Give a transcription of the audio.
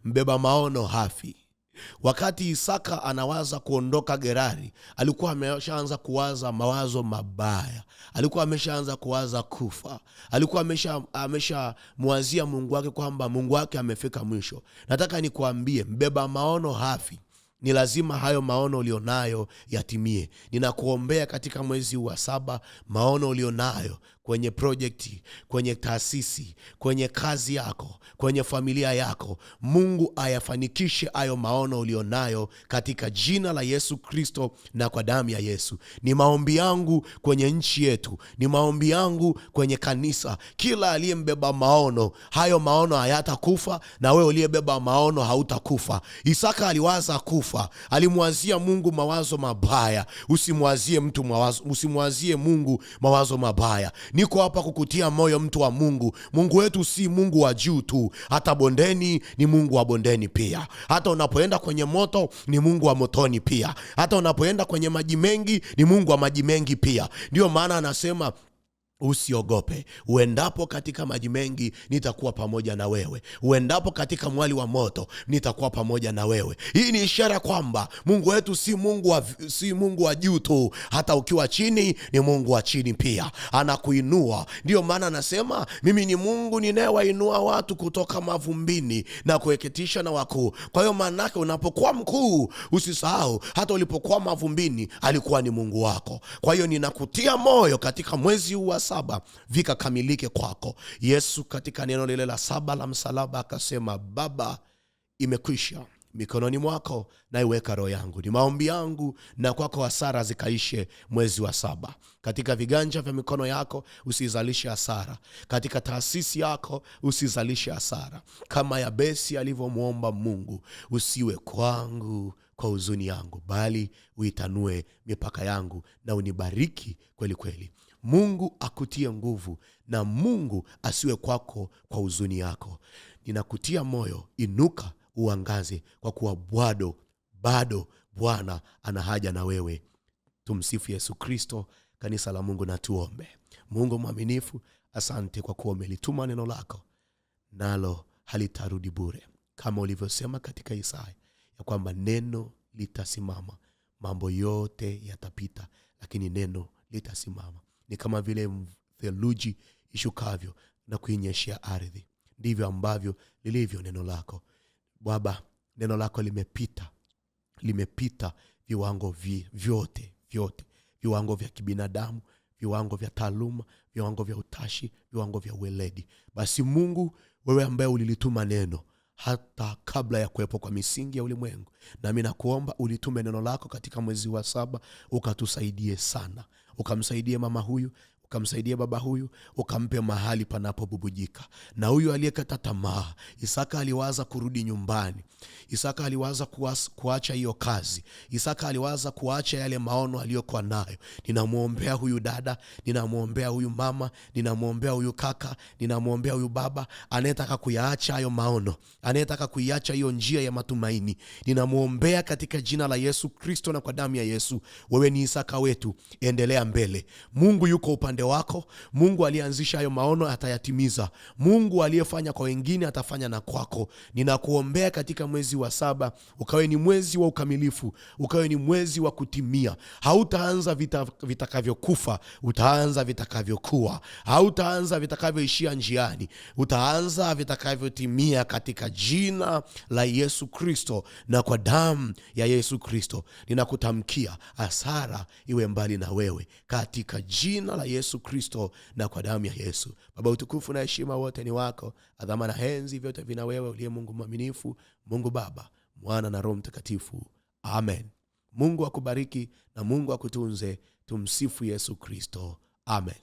mbeba maono hafi. Wakati Isaka anawaza kuondoka Gerari, alikuwa ameshaanza kuwaza mawazo mabaya. Alikuwa ameshaanza kuwaza kufa. Alikuwa ameshamwazia Mungu wake kwamba Mungu wake amefika mwisho. Nataka nikuambie, mbeba maono hafi. Ni lazima hayo maono ulionayo yatimie. Ninakuombea katika mwezi wa 7, maono ulionayo kwenye projekti, kwenye taasisi, kwenye kazi yako, kwenye familia yako, Mungu ayafanikishe hayo maono ulionayo katika jina la Yesu Kristo na kwa damu ya Yesu. Ni maombi yangu kwenye nchi yetu, ni maombi yangu kwenye kanisa. Kila aliyembeba maono, hayo maono hayatakufa, na wewe uliyebeba maono hautakufa. Isaka aliwaza kufa, alimwazia Mungu mawazo mabaya. Usimwazie Mungu mawazo mabaya. Niko hapa kukutia moyo, mtu wa Mungu. Mungu wetu si Mungu wa juu tu, hata bondeni ni Mungu wa bondeni pia. Hata unapoenda kwenye moto ni Mungu wa motoni pia. Hata unapoenda kwenye maji mengi ni Mungu wa maji mengi pia. Ndio maana anasema usiogope. Uendapo katika maji mengi, nitakuwa pamoja na wewe. Uendapo katika mwali wa moto, nitakuwa pamoja na wewe. Hii ni ishara kwamba Mungu wetu si Mungu wa juu tu, hata ukiwa chini ni Mungu wa chini pia. Anakuinua. Ndio maana anasema mimi ni Mungu ninayewainua watu kutoka mavumbini na kuwaketisha na wakuu. Kwa hiyo maana yake unapokuwa mkuu, usisahau hata ulipokuwa mavumbini alikuwa ni Mungu wako. Kwa hiyo ninakutia moyo katika mwezi wa 7 vikakamilike kwako. Yesu katika neno lile la 7 la msalaba akasema, Baba, imekwisha. Mikononi mwako naiweka roho yangu. Ni maombi yangu na kwako hasara zikaishe mwezi wa 7. Katika viganja vya mikono yako usizalishe hasara. Katika taasisi yako usizalishe hasara. Kama Yabesi alivyomuomba Mungu, usiwe kwangu kwa huzuni yangu, bali uitanue mipaka yangu na unibariki kweli kweli. Mungu akutie nguvu na Mungu asiwe kwako kwa huzuni yako. Ninakutia moyo, inuka uangaze, kwa kuwa bado Bwana ana haja na wewe. Tumsifu Yesu Kristo. Kanisa la Mungu, na tuombe. Mungu mwaminifu, asante kwa kuwa umelituma neno lako, nalo halitarudi bure. Kama ulivyosema katika Isaya ya kwamba neno litasimama. Mambo yote yatapita, lakini neno litasimama. Ni kama vile theluji ishukavyo na kuinyeshea ardhi, ndivyo ambavyo lilivyo neno lako. Baba, neno lako limepita viwango vyote, viwango vya kibinadamu, viwango vya taaluma, viwango vya utashi, viwango vya uweledi. Basi Mungu, wewe ambaye ulilituma neno hata kabla ya kuwepo kwa misingi ya ulimwengu, nami nakuomba ulitume neno lako katika mwezi wa 7, ukatusaidie sana. Ukamsaidie mama huyu, ukamsaidie baba huyu, ukampe mahali panapobubujika. Na huyu aliyekata tamaa, Isaka aliwaza kurudi nyumbani. Isaka aliwaza kuacha hiyo kazi. Isaka aliwaza kuacha yale maono aliyokuwa nayo. Ninamuombea huyu dada, ninamuombea huyu mama, ninamuombea huyu kaka, ninamuombea huyu baba anayetaka kuyaacha hayo maono, anayetaka kuiacha hiyo njia ya matumaini. Ninamuombea katika jina la Yesu Kristo na kwa damu ya Yesu. Wewe ni Isaka wetu, endelea mbele. Mungu yuko upande wako. Mungu alianzisha hayo maono atayatimiza. Mungu aliyefanya kwa wengine atafanya na kwako. Ninakuombea katika mwezi wa 7 ukawe ni mwezi wa ukamilifu, ukawe ni mwezi wa kutimia. Hautaanza vitakavyokufa, utaanza vitakavyokuwa. Hautaanza vitakavyoishia njiani, utaanza vitakavyotimia katika jina la Yesu Kristo na kwa damu ya Yesu Kristo. Ninakutamkia hasara iwe mbali na wewe katika jina la Yesu Kristo na kwa damu ya Yesu. Baba, utukufu na heshima wote ni wako. Adhama na enzi vyote vina wewe, uliye Mungu mwaminifu, Mungu Baba, Mwana na Roho Mtakatifu. Amen. Mungu akubariki na Mungu akutunze. Tumsifu Yesu Kristo. Amen.